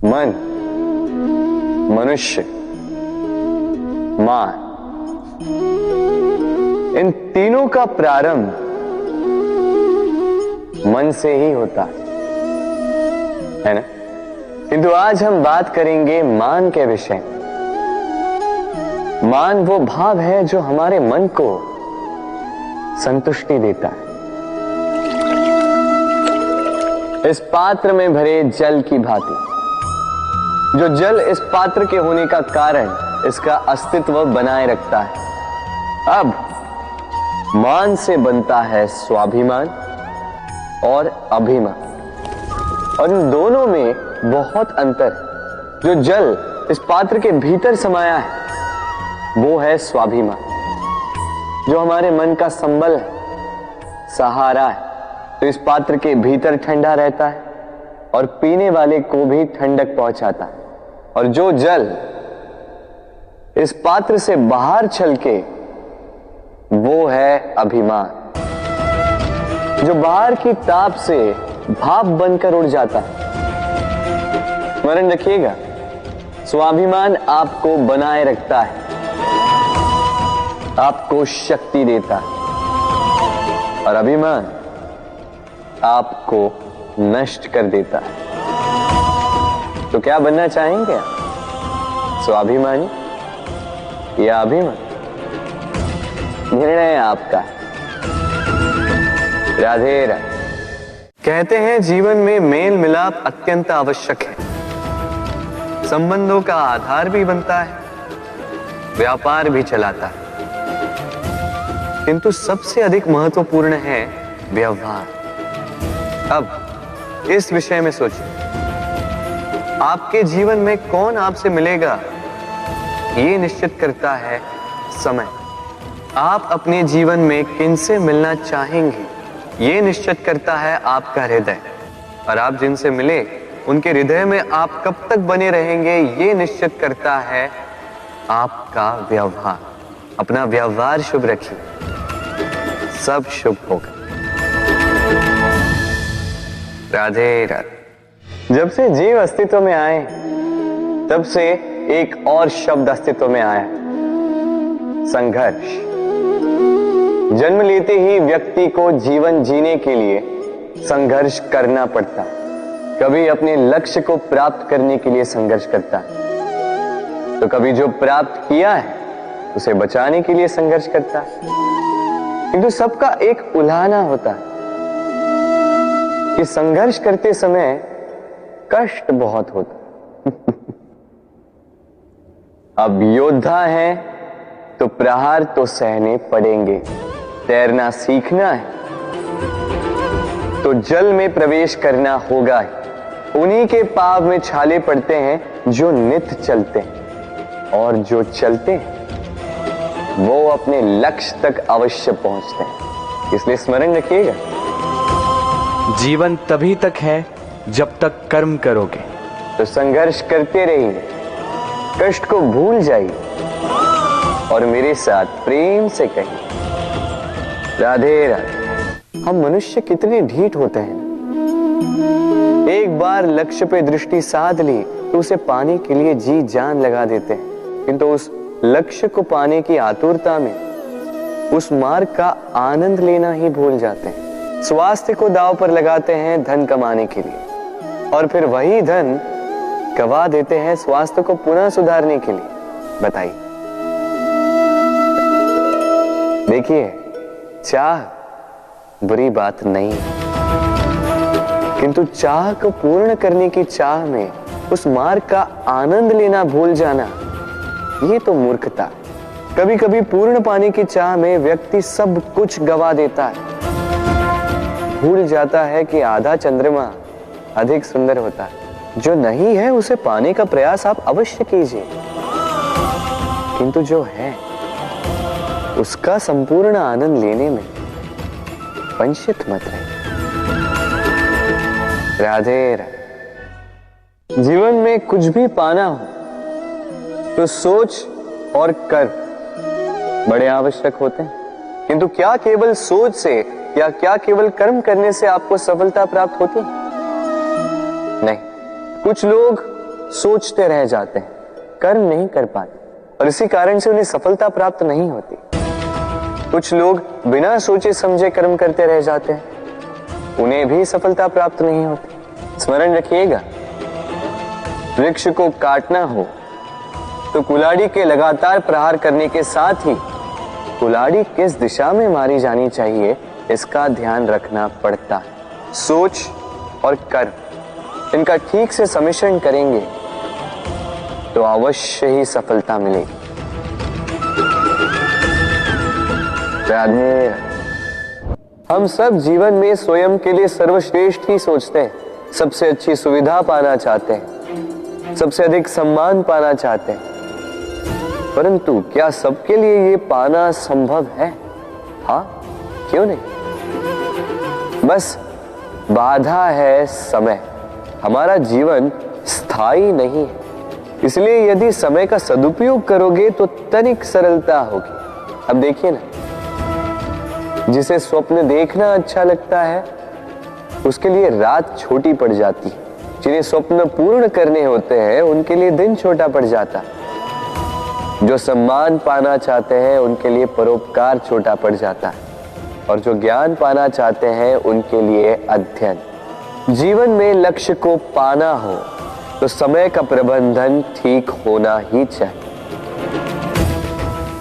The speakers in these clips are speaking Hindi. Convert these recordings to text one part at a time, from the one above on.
मन, मनुष्य, मान, इन तीनों का प्रारंभ मन से ही होता है ना। किंतु आज हम बात करेंगे मान के विषय में। मान वो भाव है जो हमारे मन को संतुष्टि देता है। इस पात्र में भरे जल की भांति जो जल इस पात्र के होने का कारण इसका अस्तित्व बनाए रखता है। अब मान से बनता है स्वाभिमान और अभिमान, और इन दोनों में बहुत अंतर है। जो जल इस पात्र के भीतर समाया है वो है स्वाभिमान, जो हमारे मन का संबल है, सहारा है। तो इस पात्र के भीतर ठंडा रहता है और पीने वाले को भी ठंडक पहुंचाता है। और जो जल इस पात्र से बाहर छलके वो है अभिमान, जो बाहर की ताप से भाप बनकर उड़ जाता है। स्मरण रखिएगा, स्वाभिमान आपको बनाए रखता है, आपको शक्ति देता है, और अभिमान आपको नष्ट कर देता है। तो क्या बनना चाहेंगे आप, स्वाभिमानी या अभिमानी? निर्णय आपका। राधे राधे। कहते हैं जीवन में मेल मिलाप अत्यंत आवश्यक है, संबंधों का आधार भी बनता है, व्यापार भी चलाता है, किंतु सबसे अधिक महत्वपूर्ण है व्यवहार। अब इस विषय में सोचिए, आपके जीवन में कौन आपसे मिलेगा ये निश्चित करता है समय। आप अपने जीवन में किनसे मिलना चाहेंगे ये निश्चित करता है आपका हृदय, और आप जिनसे मिले उनके हृदय में आप कब तक बने रहेंगे ये निश्चित करता है आपका व्यवहार। अपना व्यवहार शुभ रखिए, सब शुभ होगा। राधे राधे। जब से जीव अस्तित्व में आए तब से एक और शब्द अस्तित्व में आया, संघर्ष। जन्म लेते ही व्यक्ति को जीवन जीने के लिए संघर्ष करना पड़ता है। कभी अपने लक्ष्य को प्राप्त करने के लिए संघर्ष करता है, तो कभी जो प्राप्त किया है उसे बचाने के लिए संघर्ष करता है। किंतु सबका एक उल्हाना होता है कि संघर्ष करते समय कष्ट बहुत होता। अब योद्धा है तो प्रहार तो सहने पड़ेंगे। तैरना सीखना है तो जल में प्रवेश करना होगा ही। उन्हीं के पाव में छाले पड़ते हैं जो नित चलते हैं, और जो चलते हैं वो अपने लक्ष्य तक अवश्य पहुंचते हैं। इसलिए स्मरण रखिएगा, जीवन तभी तक है जब तक कर्म करोगे। तो संघर्ष करते रहिए, कष्ट को भूल जाइए और मेरे साथ प्रेम से कहिए राधे राधे। हम मनुष्य कितने ढीठ होते हैं। एक बार लक्ष्य पे दृष्टि साध ली तो उसे पाने के लिए जी जान लगा देते हैं, किंतु उस लक्ष्य को पाने की आतुरता में उस मार्ग का आनंद लेना ही भूल जाते हैं। स्वास्थ्य को दांव पर लगाते हैं धन कमाने के लिए, और फिर वही धन गवा देते हैं स्वास्थ्य को पुनः सुधारने के लिए। बताइए। देखिए, चाह बुरी बात नहीं है, किंतु चाह को पूर्ण करने की चाह में उस मार्ग का आनंद लेना भूल जाना, ये तो मूर्खता। कभी कभी पूर्ण पाने की चाह में व्यक्ति सब कुछ गवा देता है, भूल जाता है कि आधा चंद्रमा अधिक सुंदर होता है। जो नहीं है उसे पाने का प्रयास आप अवश्य कीजिए, किंतु जो है उसका संपूर्ण आनंद लेने में वंचित मत रहिए। राधे राधे। जीवन में कुछ भी पाना हो तो सोच और कर्म बड़े आवश्यक होते हैं, किंतु क्या केवल सोच से या क्या केवल कर्म करने से आपको सफलता प्राप्त होती है? नहीं। कुछ लोग सोचते रह जाते हैं, कर्म नहीं कर पाते और इसी कारण से उन्हें सफलता प्राप्त नहीं होती। कुछ लोग बिना सोचे समझे कर्म करते रह जाते हैं, उन्हें भी सफलता प्राप्त नहीं होती। स्मरण रखिएगा, वृक्ष को काटना हो तो कुल्हाड़ी के लगातार प्रहार करने के साथ ही कुल्हाड़ी किस दिशा में मारी जानी चाहिए इसका ध्यान रखना पड़ता है। सोच और कर्म इनका ठीक से सम्मिश्रण करेंगे तो अवश्य ही सफलता मिलेगी। राधे। हम सब जीवन में स्वयं के लिए सर्वश्रेष्ठ ही सोचते हैं, सबसे अच्छी सुविधा पाना चाहते हैं, सबसे अधिक सम्मान पाना चाहते हैं, परंतु क्या सबके लिए ये पाना संभव है? हाँ, क्यों नहीं। बस बाधा है समय। हमारा जीवन स्थायी नहीं है, इसलिए यदि समय का सदुपयोग करोगे तो तनिक सरलता होगी। अब देखिए ना, जिसे स्वप्न देखना अच्छा लगता है उसके लिए रात छोटी पड़ जाती है, जिन्हें स्वप्न पूर्ण करने होते हैं उनके लिए दिन छोटा पड़ जाता है, जो सम्मान पाना चाहते हैं उनके लिए परोपकार छोटा पड़ जाता है और जो ज्ञान पाना चाहते हैं उनके लिए अध्ययन। जीवन में लक्ष्य को पाना हो तो समय का प्रबंधन ठीक होना ही चाहिए।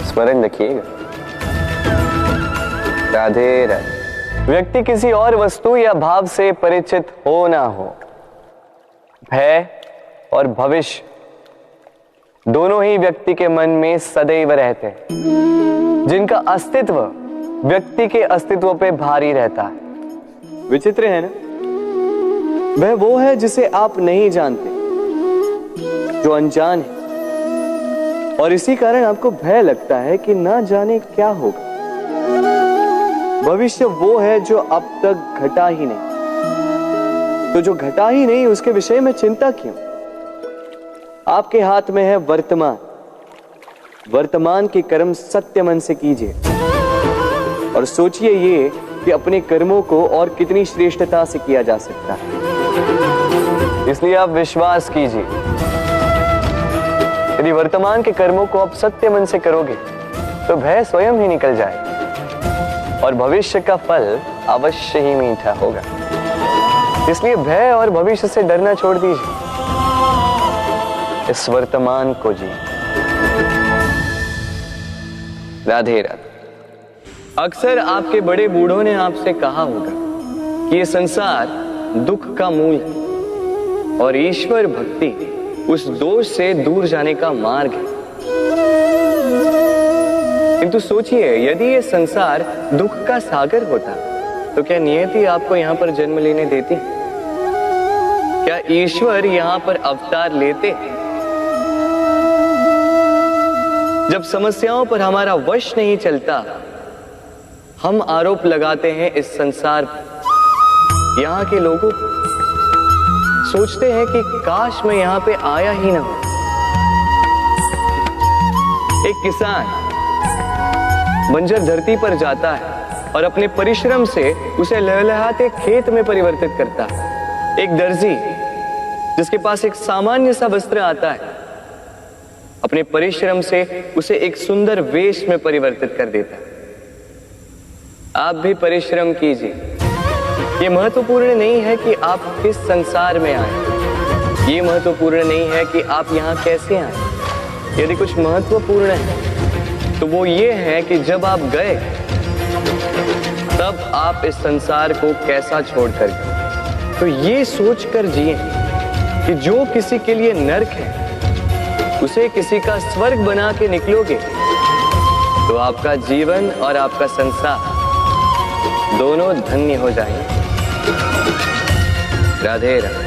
स्मरण रखिएगा। राधे राधे। व्यक्ति किसी और वस्तु या भाव से परिचित हो ना हो, भय और भविष्य दोनों ही व्यक्ति के मन में सदैव रहते हैं, जिनका अस्तित्व व्यक्ति के अस्तित्व पे भारी रहता है। विचित्र है ना? वह वो है जिसे आप नहीं जानते, जो अनजान है, और इसी कारण आपको भय लगता है कि ना जाने क्या होगा। भविष्य वो है जो अब तक घटा ही नहीं, तो जो घटा ही नहीं उसके विषय में चिंता क्यों? आपके हाथ में है वर्तमान। वर्तमान के कर्म सत्य मन से कीजिए और सोचिए ये कि अपने कर्मों को और कितनी श्रेष्ठता से किया जा सकता है। इसलिए आप विश्वास कीजिए, यदि वर्तमान के कर्मों को आप सत्य मन से करोगे तो भय स्वयं ही निकल जाएगा और भविष्य का फल अवश्य ही मीठा होगा। इसलिए भय और भविष्य से डरना छोड़ दीजिए, इस वर्तमान को जी। राधे राधे। अक्सर आपके बड़े बूढ़ों ने आपसे कहा होगा कि ये संसार दुख का मूल है और ईश्वर भक्ति उस दोष से दूर जाने का मार्ग है। किंतु सोचिए, यदि ये संसार दुख का सागर होता तो क्या नियति आपको यहां पर जन्म लेने देती? क्या ईश्वर यहां पर अवतार लेते? जब समस्याओं पर हमारा वश नहीं चलता, हम आरोप लगाते हैं इस संसार पर। यहाँ के लोगों सोचते हैं कि काश मैं यहाँ पे आया ही ना हो। एक किसान बंजर धरती पर जाता है और अपने परिश्रम से उसे लहलहाते खेत में परिवर्तित करता है। एक दर्जी जिसके पास एक सामान्य सा वस्त्र आता है, अपने परिश्रम से उसे एक सुंदर वेश में परिवर्तित कर देता है। आप भी परिश्रम कीजिए। ये महत्वपूर्ण नहीं है कि आप किस संसार में आए, ये महत्वपूर्ण नहीं है कि आप यहाँ कैसे आए। यदि कुछ महत्वपूर्ण है तो वो ये है कि जब आप गए तब आप इस संसार को कैसा छोड़कर गए। तो ये सोचकर जिए कि जो किसी के लिए नरक है उसे किसी का स्वर्ग बना के निकलोगे तो आपका जीवन और आपका संसार दोनों धन्य हो जाएंगे। राधे राधे।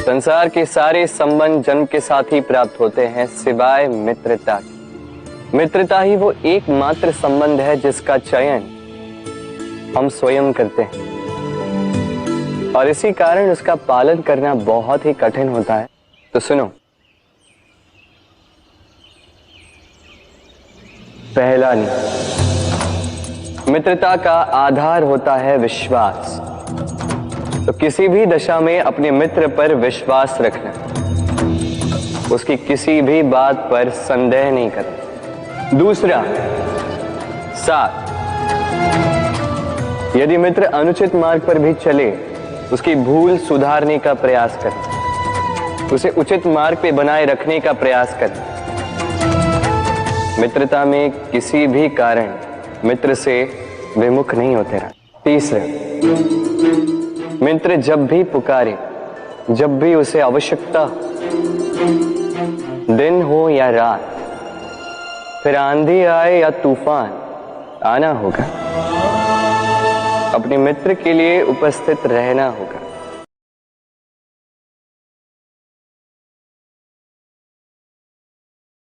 संसार के सारे संबंध जन्म के साथ ही प्राप्त होते हैं सिवाय मित्रता की। मित्रता ही वो एकमात्र संबंध है जिसका चयन हम स्वयं करते हैं और इसी कारण उसका पालन करना बहुत ही कठिन होता है। तो सुनो, पहला नियम, मित्रता का आधार होता है विश्वास। तो किसी भी दशा में अपने मित्र पर विश्वास रखना। उसकी किसी भी बात पर संदेह नहीं करना। दूसरा, 7, यदि मित्र अनुचित मार्ग पर भी चले, उसकी भूल सुधारने का प्रयास करें, उसे उचित मार्ग पे बनाए रखने का प्रयास करें। मित्रता में किसी भी कारण मित्र से विमुख नहीं होते रहना। तीसरा, मित्र जब भी पुकारे, जब भी उसे आवश्यकता, दिन हो या रात, फिर आंधी आए या तूफान, आना होगा, अपने मित्र के लिए उपस्थित रहना होगा।